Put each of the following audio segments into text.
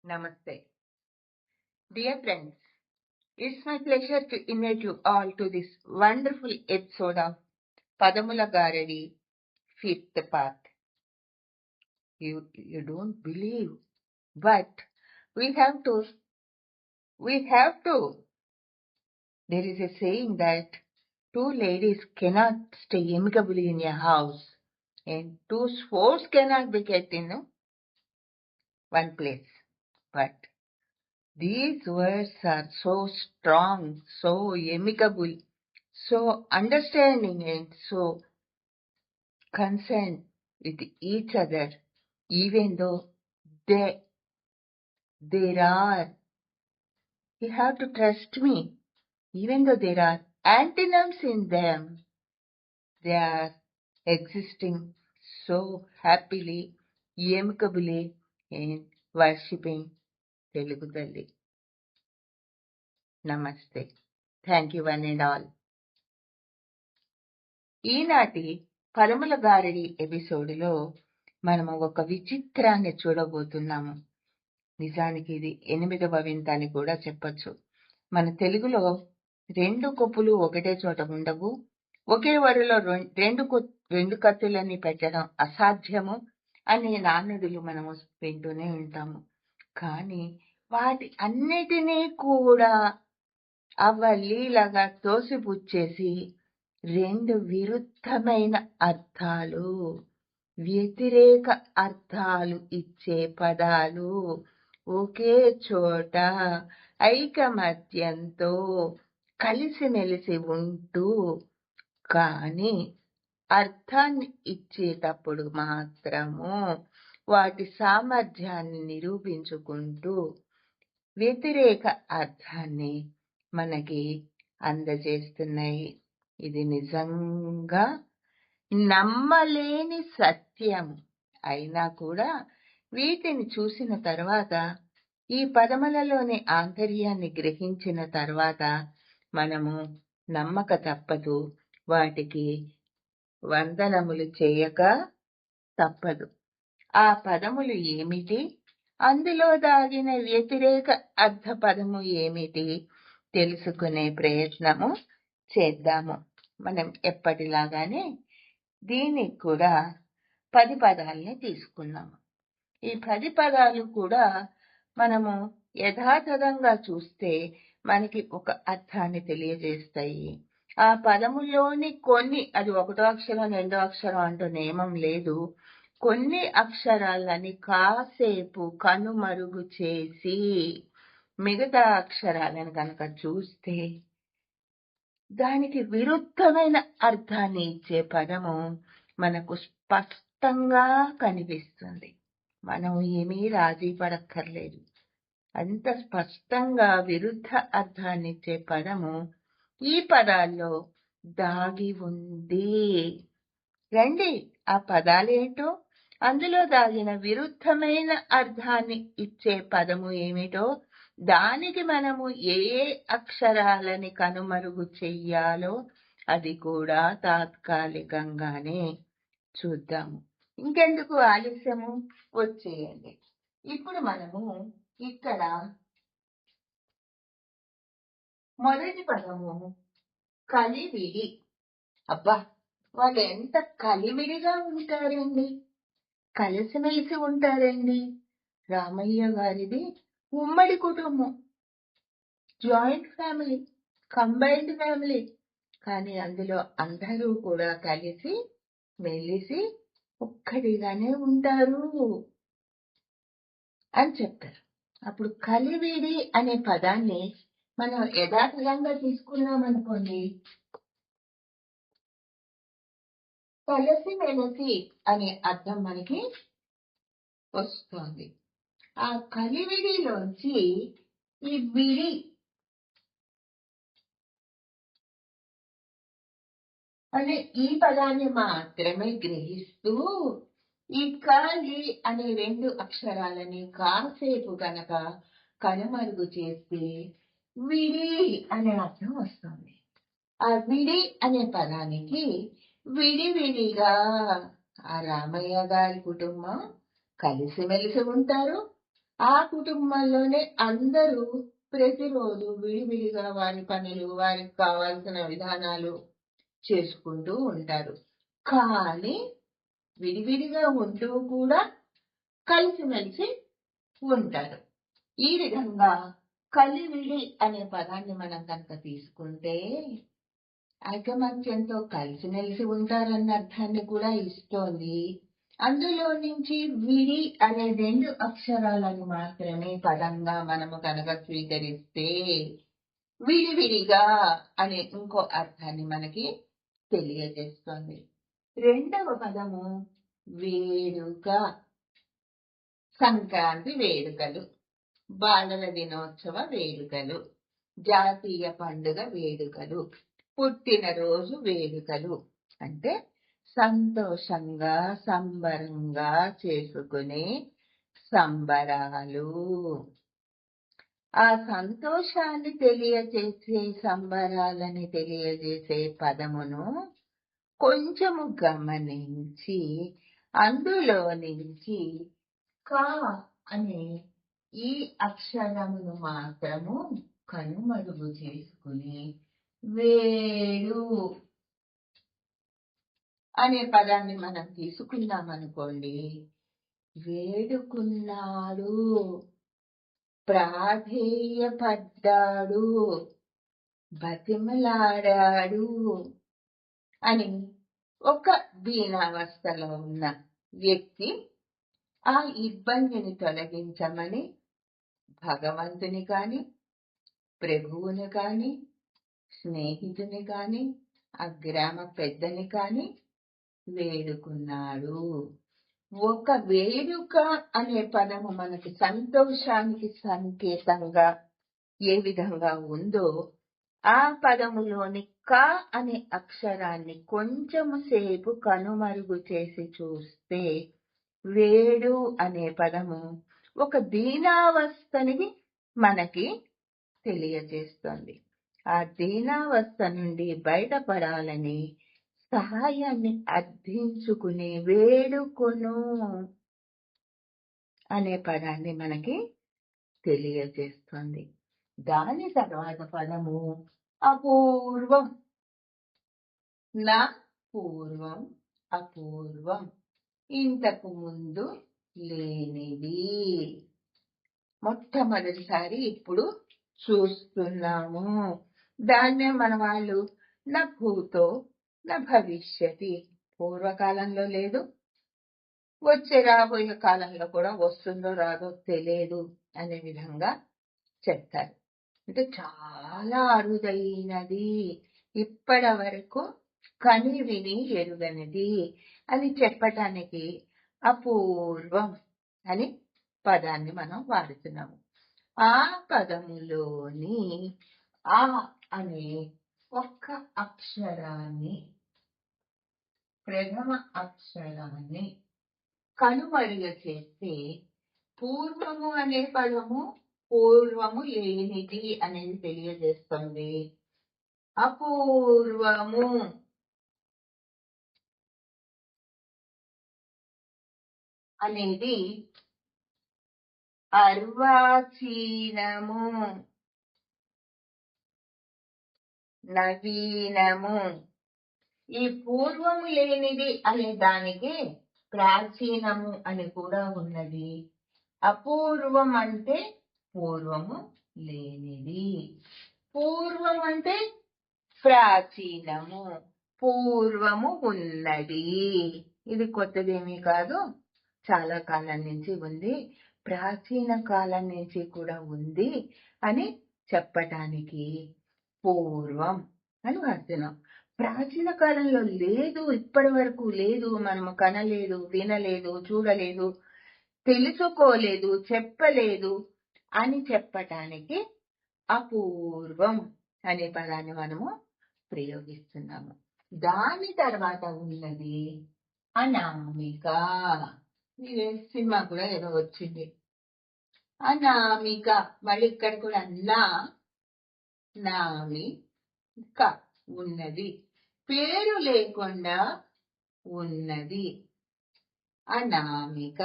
Namaste. Dear friends, it's my pleasure to invite you all to this wonderful episode of Padamula Garadi Fifth Path. You don't believe, but we have to. We have to. There is a saying that two ladies cannot stay amicably in a house, and two swords cannot be kept in one place. But these words are so strong, so amicable, so understanding, and so concerned with each other, even though they, there are, you have to trust me, even though there are antonyms in them, they are existing so happily, amicably, and worshipping Telugu Talli. Namaste. Thank you one and all. ఈనాటి పరముల గారడి ఎపిసోడ్లో మనము ఒక విచిత్రాన్ని చూడబోతున్నాము. నిజానికి ఇది 8వ వింత అని కూడా చెప్పొచ్చు. మన తెలుగులో రెండు కొప్పులు ఒకటే చోట ఉండవు, ఒకే వరిలో రెండు కత్తులని పెట్టడం అసాధ్యము అనే నానుడులు మనము వింటూనే ఉంటాము. కానీ వాటి అన్నిటినీ కూడా అవలీలగా తోసిపుచ్చేసి రెండు విరుద్ధమైన అర్థాలు, వ్యతిరేక అర్థాలు ఇచ్చే పదాలు ఒకే చోట ఐకమత్యంతో కలిసిమెలిసి ఉంటూ కానీ అర్థాన్ని ఇచ్చేటప్పుడు మాత్రము వాటి సామర్థ్యాన్ని నిరూపించుకుంటూ వ్యతిరేక అర్థాన్ని మనకి అందజేస్తున్నాయి. ఇది నిజంగా నమ్మలేని సత్యం అయినా కూడా వీటిని చూసిన తర్వాత, ఈ పదములలోని ఆంతర్యాన్ని గ్రహించిన తర్వాత మనము నమ్మక తప్పదు, వాటికి వందనములు చేయక తప్పదు. ఆ పదములు ఏమిటి, అందులో దాగిన వ్యతిరేక అర్థ పదము ఏమిటి తెలుసుకునే ప్రయత్నము చేద్దాము. మనం ఎప్పటిలాగానే దీనికి కూడా 10 పదాలని తీసుకున్నాము. ఈ 10 పదాలు కూడా మనము యథాతథంగా చూస్తే మనకి ఒక అర్థాన్ని తెలియజేస్తాయి. ఆ పదములోని కొన్ని, అది 1వ అక్షరం 2వ అక్షరం అంటూ నియమం లేదు, కొన్ని అక్షరాలని కాసేపు కనుమరుగు చేసి మిగతా అక్షరాలను కనుక చూస్తే దానికి విరుద్ధమైన అర్థాన్ని ఇచ్చే పదము మనకు స్పష్టంగా కనిపిస్తుంది. మనం ఏమీ రాజీ పడక్కర్లేదు, అంత స్పష్టంగా విరుద్ధ అర్థాన్ని ఇచ్చే పదము ఈ పదాల్లో దాగి ఉంది. రండి, ఆ పదాలేంటో, అందులో దాగిన విరుద్ధమైన అర్థాన్ని ఇచ్చే పదము ఏమిటో, దానికి మనము ఏ అక్షరాలని కనుమరుగు చెయ్యాలో అది కూడా తాత్కాలికంగానే చూద్దాము. ఇంకెందుకు ఆలస్యము, వచ్చేయండి. ఇప్పుడు మనము ఇక్కడ మొదటి పదము కలివిడి. అబ్బా, వాళ్ళు ఎంత కలివిడిగా ఉంటారండి, కలిసిమెలిసి ఉంటారండి. రామయ్య గారిది ఉమ్మడి కుటుంబం, జాయింట్ ఫ్యామిలీ, కంబైన్డ్ ఫ్యామిలీ, కానీ అందులో అందరూ కూడా కలిసి మెలిసి ఒక్కడిగానే ఉంటారు అని చెప్తారు. అప్పుడు కలివిడి అనే పదాన్ని మనం యథాతథంగా తీసుకున్నామనుకోండి, కలిసి మెలిసి అనే అర్థం మనకి వస్తుంది. ఆ కలివిడిలోంచి ఈ విడి అనే ఈ పదాన్ని మాత్రమే గ్రహిస్తూ ఈ కాలి అనే 2 అక్షరాలని కాసేపు గనక కనుమరుగు చేస్తే విడి అనే అర్థం వస్తుంది. ఆ విడి అనే పదానికి విడివిడిగా ఆ రామయ్య గారి కుటుంబం కలిసిమెలిసి ఉంటారు, ఆ కుటుంబంలోనే అందరూ ప్రతిరోజు విడివిడిగా వారి పనులు, వారికి కావాల్సిన విధానాలు చేసుకుంటూ ఉంటారు. కానీ విడివిడిగా ఉంటూ కూడా కలిసిమెలిసి ఉంటారు. ఈ విధంగా కలివిడి అనే పదాన్ని మనం కనుక తీసుకుంటే ఐకమత్యంతో కలిసిమెలిసి ఉంటారన్న అర్థాన్ని కూడా ఇస్తోంది. అందులో నుంచి విడి అనే 2 అక్షరాలను మాత్రమే పదంగా మనము కనుక స్వీకరిస్తే విడివిడిగా అనే ఇంకో అర్థాన్ని మనకి తెలియజేస్తోంది. రెండవ పదము వేడుక. సంక్రాంతి వేడుకలు, బాలల దినోత్సవ వేడుకలు, జాతీయ పండుగ వేడుకలు, పుట్టినరోజు వేడుకలు అంటే సంతోషంగా సంబరంగా చేసుకునే సంబరాలు. ఆ సంతోషాన్ని తెలియజేసే, సంబరాలని తెలియజేసే పదమును కొంచెము గమనించి అందులో నుంచి కా అనే ఈ అక్షరమును మాత్రము కనుమరుగు చేసుకుని వేడు అనే పదాన్ని మనం తీసుకున్నాం అనుకోండి. వేడుకున్నాడు, ప్రాధేయపడ్డాడు, బతిమలాడాడు అని ఒక దీనావస్థలో ఉన్న వ్యక్తి ఆ ఇబ్బందిని తొలగించమని భగవంతుని కాని, ప్రభువుని కాని, స్నేహితుని కాని, ఆ గ్రామ పెద్దని కాని వేడుకున్నాడు. ఒక వేడుక అనే పదము మనకి సంతోషానికి సంకేతంగా ఏ విధంగా ఉందో ఆ పదములోని క అనే అక్షరాన్ని కొంచెము సేపు కనుమరుగు చేసి చూస్తే వేడు అనే పదము ఒక దీనావస్థని మనకి తెలియజేస్తుంది. ఆ దీనావస్థ నుండి బయటపడాలని సహాయాన్ని అర్థించుకుని వేడుకొను అనే పదాన్ని మనకి తెలియజేస్తుంది. దాని తర్వాత పదము అపూర్వం. నా పూర్వం, అపూర్వం, ఇంతకు ముందు లేనిది, మొట్టమొదటిసారి ఇప్పుడు చూస్తున్నాము. దాన్నే మన వాళ్ళు నా భూతో నా భవిష్యతి, పూర్వకాలంలో లేదు, వచ్చే రాబోయే కాలంలో కూడా వస్తుందో రాదో తెలియదు అనే విధంగా చెప్తారు. అంటే చాలా అరుదైనది, ఇప్పటి వరకు కని విని ఎరుగనిది అని చెప్పటానికి అపూర్వం అని పదాన్ని మనం వాడుతున్నాము. ఆ పదములోని ఆ అనే ఒక్క అక్షరాన్ని, ప్రథమ అక్షరాన్ని కనుమరుగ చేస్తే పూర్వము అనే పదము పూర్వము లేనిది అనేది తెలియజేస్తుంది. అపూర్వము అనేది అర్వాచీనము, నవీనము. ఈ పూర్వము లేనిది అనే దానికి ప్రాచీనము అని కూడా ఉన్నది. అపూర్వం అంటే పూర్వము లేనిది, పూర్వం అంటే ప్రాచీనము, పూర్వము ఉన్నది. ఇది కొత్తదేమీ కాదు, చాలా కాలం నుంచి ఉంది, ప్రాచీన కాలం నుంచి కూడా ఉంది అని చెప్పటానికి పూర్వం అని వాడుతున్నాం. ప్రాచీన కాలంలో లేదు, ఇప్పటి వరకు లేదు, మనము కనలేదు, వినలేదు, చూడలేదు, తెలుసుకోలేదు, చెప్పలేదు అని చెప్పటానికి అపూర్వం అనే పదాన్ని మనము ప్రయోగిస్తున్నాము. దాని తర్వాత ఉన్నది అనామిక. ఇదే సినిమా కూడా ఏదో వచ్చింది, అనామిక. మళ్ళీ ఇక్కడ కూడా నామిక ఉన్నది, పేరు లేకుండా ఉన్నది, అనామిక.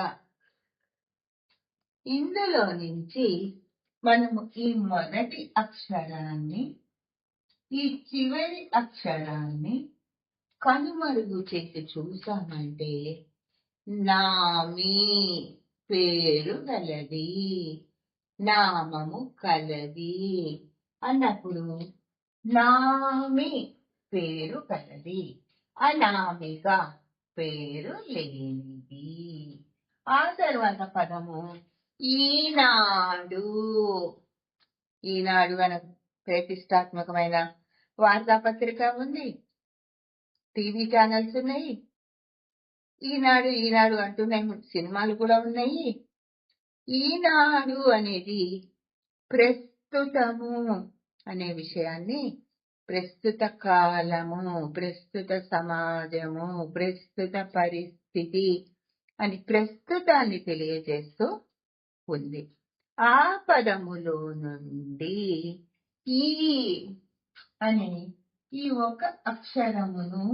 ఇందులో నుంచి మనము ఈ మొదటి అక్షరాన్ని, ఈ చివరి అక్షరాన్ని కనుమరుగు చేసి చూసామంటే నామి పేరు గలది, నామము కలది అన్నప్పుడు నామి పేరు కలది, అనామిక పేరు లేనిది. ఆ తర్వాత పదము ఈనాడు. ఈనాడు అనే ప్రతిష్టాత్మకమైన వార్తాపత్రిక ఉంది, టీవీ ఛానల్స్ ఉన్నాయి, ఈనాడు ఈనాడు అంటున్నాయి, సినిమాలు కూడా ఉన్నాయి. ఈనాడు అనేది ప్రస్తుతము అనే విషయాన్ని, ప్రస్తుత కాలము, ప్రస్తుత సమాజము, ప్రస్తుత పరిస్థితి అని ప్రస్తుతాన్ని తెలియజేస్తూ ఉంది. ఆ పదములో నుండి ఈ అనే ఈ ఒక అక్షరమును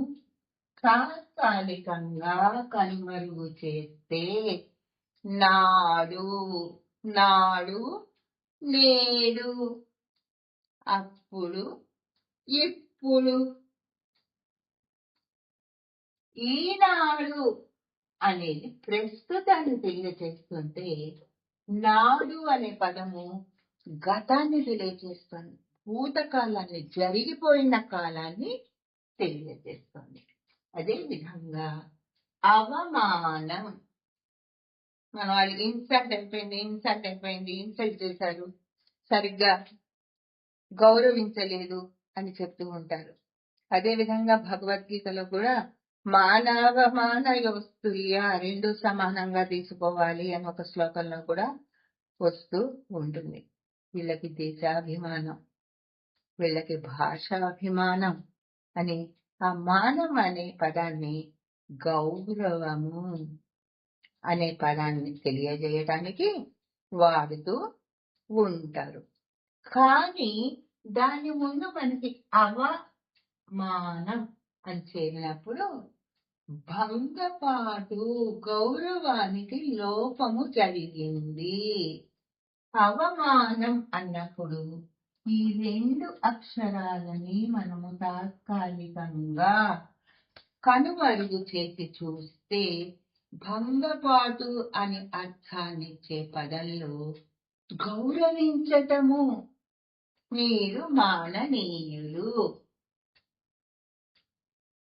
తాత్కాలికంగా కనుమరుగు చేస్తే నాడు, నాడు, నేడు, అప్పుడు, ఇప్పుడు. ఈనాడు అనేది ప్రస్తుతాన్ని తెలియజేస్తుంటే నాడు అనే పదము గతాన్ని తెలియజేస్తుంది, భూతకాలాన్ని, జరిగిపోయిన కాలాన్ని తెలియజేస్తుంది. అదే విధంగా అవమానం, మన వాళ్ళు ఇన్సల్ట్ అయిపోయింది, ఇన్సల్ట్ చేశారు, సరిగ్గా గౌరవించలేదు అని చెప్తూ ఉంటారు. అదే విధంగా భగవద్గీతలో కూడా మానవమాన యోస్తుల్య, రెండు సమానంగా తీసుకోవాలి అని ఒక శ్లోకంలో కూడా వస్తూ ఉంటుంది. వీళ్ళకి దేశాభిమానం, వీళ్ళకి భాషాభిమానం అని ఆ మానం అనే పదాన్ని గౌరవము అనే పదాన్ని తెలియజేయడానికి వాడుతూ ఉంటారు. కానీ దాని ముందు మనకి అవమానం అని చేరినప్పుడు భంగపాటు, గౌరవానికి లోపము జరిగింది. అవమానం అన్నప్పుడు ఈ రెండు అక్షరాలని మనము తాత్కాలికంగా కనుమరుగు చేసి చూస్తే భంగపాటు అని అర్థాన్నిచ్చే పదంలో గౌరవించటము, మీరు మాననీయులు,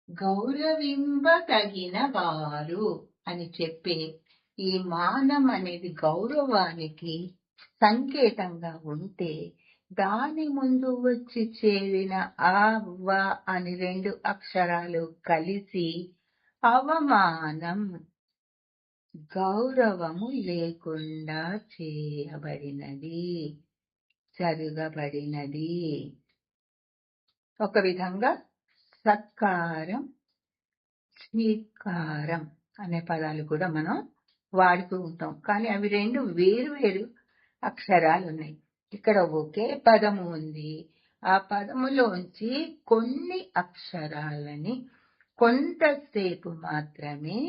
గౌరవింపదగిన వారు అని చెప్పే ఈ మానం అనేది గౌరవానికి సంకేతంగా ఉంటే దాని ముందు వచ్చి చేరిన ఆ వ అని రెండు అక్షరాలు కలిసి అవమానం, గౌరవము లేకుండా చేయబడినది, జరగబడినది. ఒక విధంగా సత్కారం, స్వీకారం అనే పదాలు కూడా మనం వాడుతూ ఉంటాం. కానీ అవి రెండు వేరు వేరు అక్షరాలు ఉన్నాయి. ఇక్కడ ఒకే పదము ఉంది, ఆ పదములోంచి కొన్ని అక్షరాలని కొంతసేపు మాత్రమే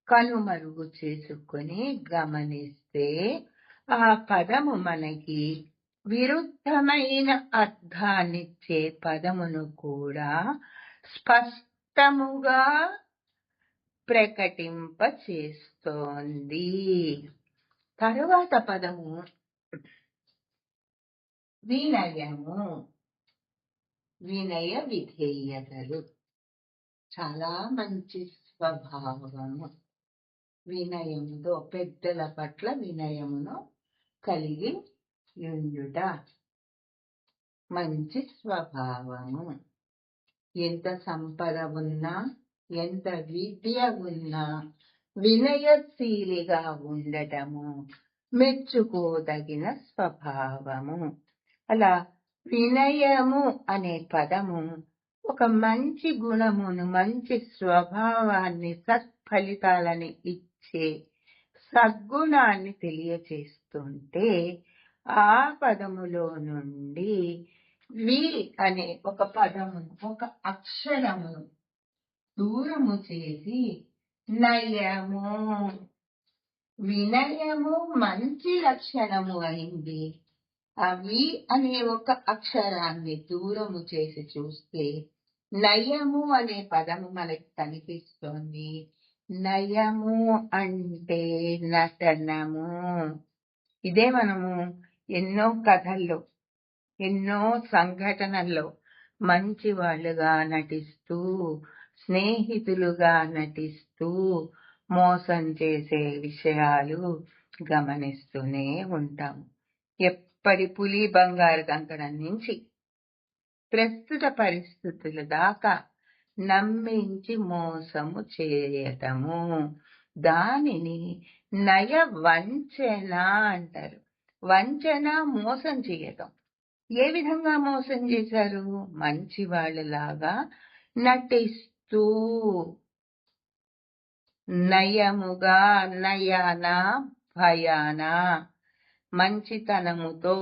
కనుమరుగు చేసుకొని గమనిస్తే ఆ పదము మనకి విరుద్ధమైన అర్థాన్నిచ్చే పదమును కూడా స్పష్టముగా ప్రకటింప చేస్తోంది. తరువాత పదము వినయము, వినయ విధేయతలు, చాలా మంచి స్వభావము. వినయముతో పెద్దల పట్ల వినయమును కలిగి ఉండుట, మంచి స్వభావము. ఎంత సంపద ఉన్నా, ఎంత విద్య ఉన్నా వినయశీలిగా ఉండటము మెచ్చుకోదగిన స్వభావము. అలా వినయము అనే పదము ఒక మంచి గుణమును, మంచి స్వభావాన్ని, సత్ఫలితాలని ఇచ్చే సద్గుణాన్ని తెలియచేస్తుంటే ఆ పదములో నుండి వి అనే ఒక పదమును, ఒక అక్షరమును దూరము చేసి నయము, వినయము మంచి లక్షణము అయింది. వి అనే ఒక అక్షరాన్ని దూరము చేసి చూస్తే నయము అనే పదము మనకి కనిపిస్తోంది. నయము అంటే నటనము. ఇదే మనము ఎన్నో కథల్లో, ఎన్నో సంఘటనల్లో మంచి వాళ్ళుగా నటిస్తూ, స్నేహితులుగా నటిస్తూ మోసం చేసే విషయాలు గమనిస్తూనే ఉంటాము. ఎప్పటి పులి బంగారు కంకణం నుంచి ప్రస్తుత పరిస్థితుల దాకా నమ్మించి మోసము చేయటము, దానిని నయ వంచన అంటారు. వంచన మోసం చేయటం. ఏ విధంగా మోసం చేశారు? మంచి వాళ్ళలాగా నటిస్తూ, నయముగా, నయన భయాన, మంచితనముతో.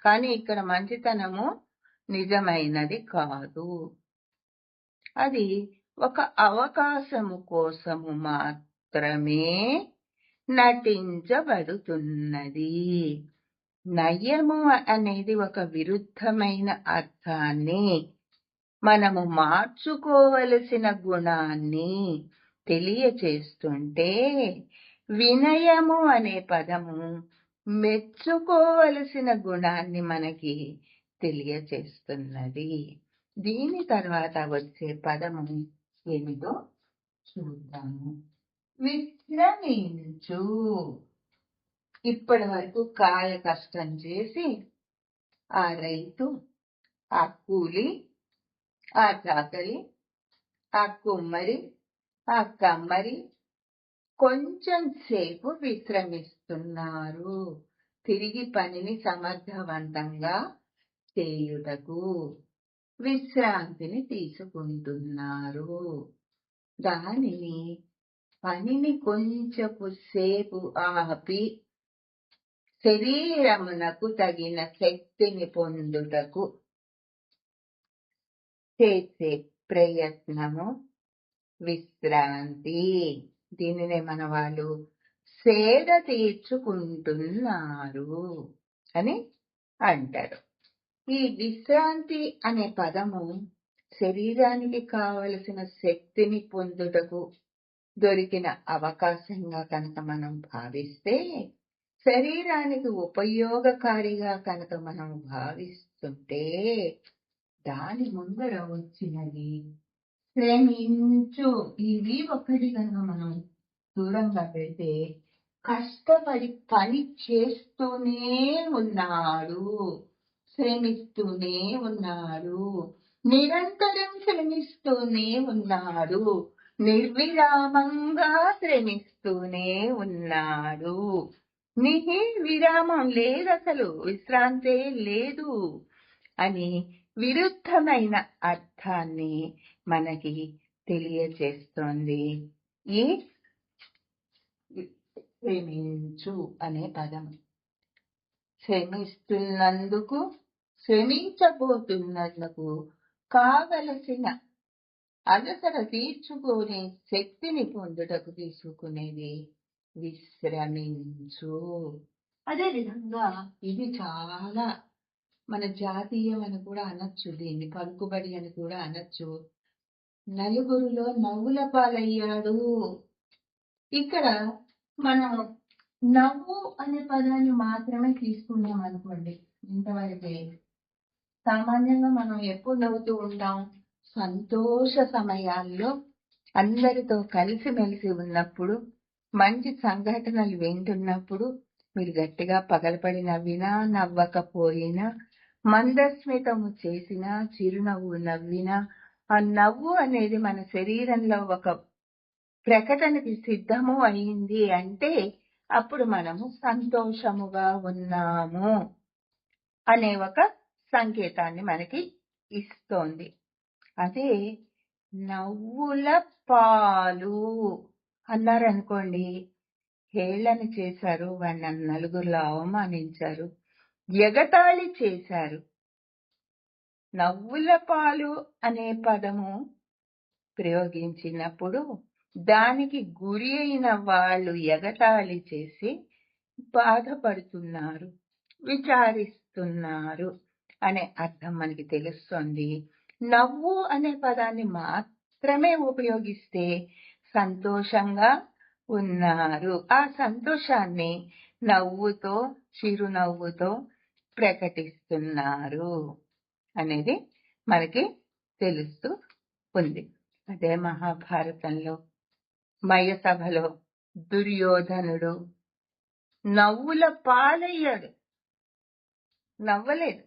కానీ ఇక్కడ మంచితనము నిజమైనది కాదు. అది ఒక అవకాశము కోసము మాత్రమే నటించబడుతున్నది. నయము అనేది ఒక విరుద్ధమైన అర్థాన్ని, మనము మార్చుకోవలసిన గుణాన్ని తెలియచేస్తుంటే, వినయము అనే పదము మెచ్చుకోవలసిన గుణాన్ని మనకి తెలియచేస్తున్నది. దీని తర్వాత వచ్చే పదము ఏమిటో చూద్దాము. విశ్రమించు. ఇప్పటి వరకు కాయ కష్టం చేసి ఆ రైతు, ఆ కూలి, ఆ చాకలి, ఆ కుమ్మరి, ఆ కమ్మరి కొంచెం సేపు విశ్రమిస్తున్నారు. తిరిగి పనిని సమర్థవంతంగా చేయుటకు విశ్రాంతిని తీసుకుంటున్నారు. దానిని పనిని కొంచెపు సేపు ఆపి శరీరమునకు తగిన శక్తిని పొందుటకు చేసే ప్రయత్నము విశ్రాంతి. దీనినే మన వాళ్ళు సేద తీర్చుకుంటున్నారు అని అంటారు. ఈ విశ్రాంతి అనే పదము శరీరానికి కావలసిన శక్తిని పొందుటకు దొరికిన అవకాశంగా కనుక మనం భావిస్తే, శరీరానికి ఉపయోగకారిగా కనుక మనం భావిస్తుంటే, దాని ముందర వచ్చినది శ్రమించు. ఇవి ఒకటి కనుక మనం దూరంగా పెడితే, కష్టపడి పని చేస్తూనే ఉన్నాడు, శ్రమిస్తూనే ఉన్నాడు, నిరంతరం శ్రమిస్తూనే ఉన్నాడు, నిర్విరామంగా శ్రమిస్తూనే ఉన్నాడు. విరామం లేదు, అసలు విశ్రాంతే లేదు అని విరుద్ధమైన అర్థాన్ని మనకి తెలియచేస్తోంది ఈ శ్రమించు అనే పదం. శ్రమిస్తున్నందుకు, శ్రమించబోతున్నందుకు కావలసిన అలసట తీర్చుకునే శక్తిని పొందుటకు తీసుకునేది విశ్రమించు. అదేవిధంగా ఇది చాలా మన జాతీయం అని కూడా అనొచ్చు, దీన్ని పలుకుబడి అని కూడా అనొచ్చు. నలుగురిలో నవ్వుల పాలయ్యాడు. ఇక్కడ మనం నవ్వు అనే పదాన్ని మాత్రమే తీసుకున్నాం అనుకోండి. ఇంతవరకే సామాన్యంగా మనం ఎప్పుడు నవ్వుతూ ఉంటాం? సంతోష సమయాల్లో, అందరితో కలిసిమెలిసి ఉన్నప్పుడు, మంచి సంఘటనలు వింటున్నప్పుడు మీరు గట్టిగా పగలపడి నవ్వినా, నవ్వకపోయినా, మందస్మితము చేసినా, చిరునవ్వు నవ్వినా, ఆ నవ్వు అనేది మన శరీరంలో ఒక ప్రకటనకి సిద్ధము అయింది అంటే అప్పుడు మనము సంతోషముగా ఉన్నాము అనే ఒక సంకేతాన్ని మనకి ఇస్తోంది. అదే నవ్వుల పాలు అన్నారనుకోండి, హేళన చేశారు, వాళ్ళ నలుగురిలో అవమానించారు, ఎగతాళి చేశారు. నవ్వుల పాలు అనే పదము ప్రయోగించినప్పుడు దానికి గురి అయిన వాళ్ళు ఎగతాళి చేసి బాధపడుతున్నారు, విచారిస్తున్నారు అనే అర్థం మనకి తెలుస్తుంది. నవ్వు అనే పదాన్ని మాత్రమే ఉపయోగిస్తే సంతోషంగా ఉన్నారు, ఆ సంతోషాన్ని నవ్వుతో, చిరునవ్వుతో ప్రకటిస్తున్నారు అనేది మనకి తెలుస్తూ ఉంది. అదే మహాభారతంలో మయసభలో దుర్యోధనుడు నవ్వుల పాలయ్యాడు, నవ్వలేదు.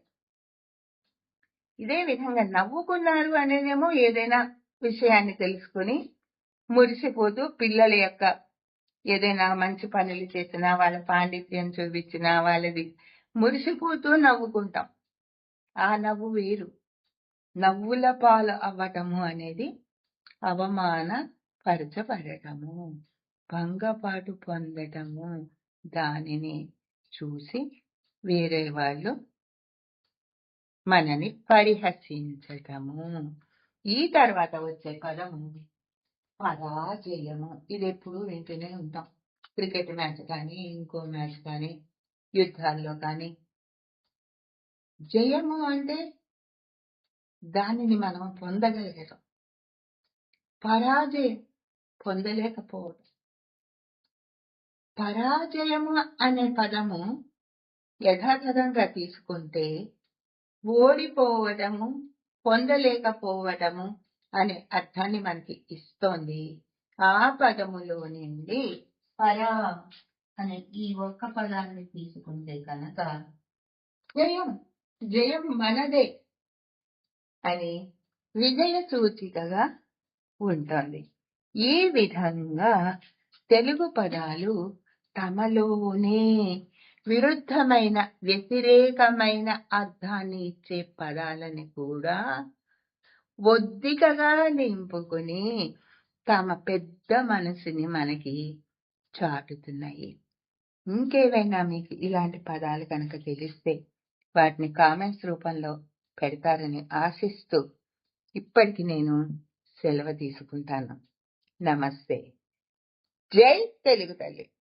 ఇదే విధంగా నవ్వుకున్నారు అనేదేమో ఏదైనా విషయాన్ని తెలుసుకుని మురిసిపోతూ పిల్లల యొక్క ఏదైనా మంచి పనులు చేసినా, వాళ్ళ పాండిత్యం చూపించినా, వాళ్ళది మురిసిపోతూ నవ్వుకుంటాం. ఆ నవ్వు వేరు. నవ్వుల పాలు అవ్వటము అనేది అవమానపరచబడటము, భంగపాటు పొందటము, దానిని చూసి వేరే వాళ్ళు మనని పరిహసించటము. ఈ తర్వాత వచ్చే పదము పరాజయము. ఇది ఎప్పుడు వింటూనే ఉంటాం. క్రికెట్ మ్యాచ్ కానీ, ఇంకో మ్యాచ్ కానీ, యుద్ధాల్లో కానీ. జయము అంటే దానిని మనం పొందగలగటం, పరాజయం పొందలేకపోవడం. పరాజయము అనే పదము యథాతథంగా తీసుకుంటే ఓడిపోవడము, పొందలేకపోవడము అనే అర్థాన్ని మనకి ఇస్తోంది. ఆ పదములో నుండి పరా అనే ఈ ఒక్క పదాన్ని తీసుకుంటే కనుక జయం మనదే అని విజయ సూచికగా ఉంటుంది. ఈ విధంగా తెలుగు పదాలు తమలోనే విరుద్ధమైన, వ్యతిరేకమైన అర్థాన్ని ఇచ్చే పదాలని కూడా ఒద్దికగా నింపుకుని తమ పెద్ద మనసుని మనకి చాటుతున్నాయి. ఇంకేవైనా మీకు ఇలాంటి పదాలు కనుక తెలిస్తే వాటిని కామెంట్స్ రూపంలో పెడతారని ఆశిస్తూ ఇప్పటికి నేను సెలవు తీసుకుంటాను. నమస్తే. జై తెలుగు తల్లి.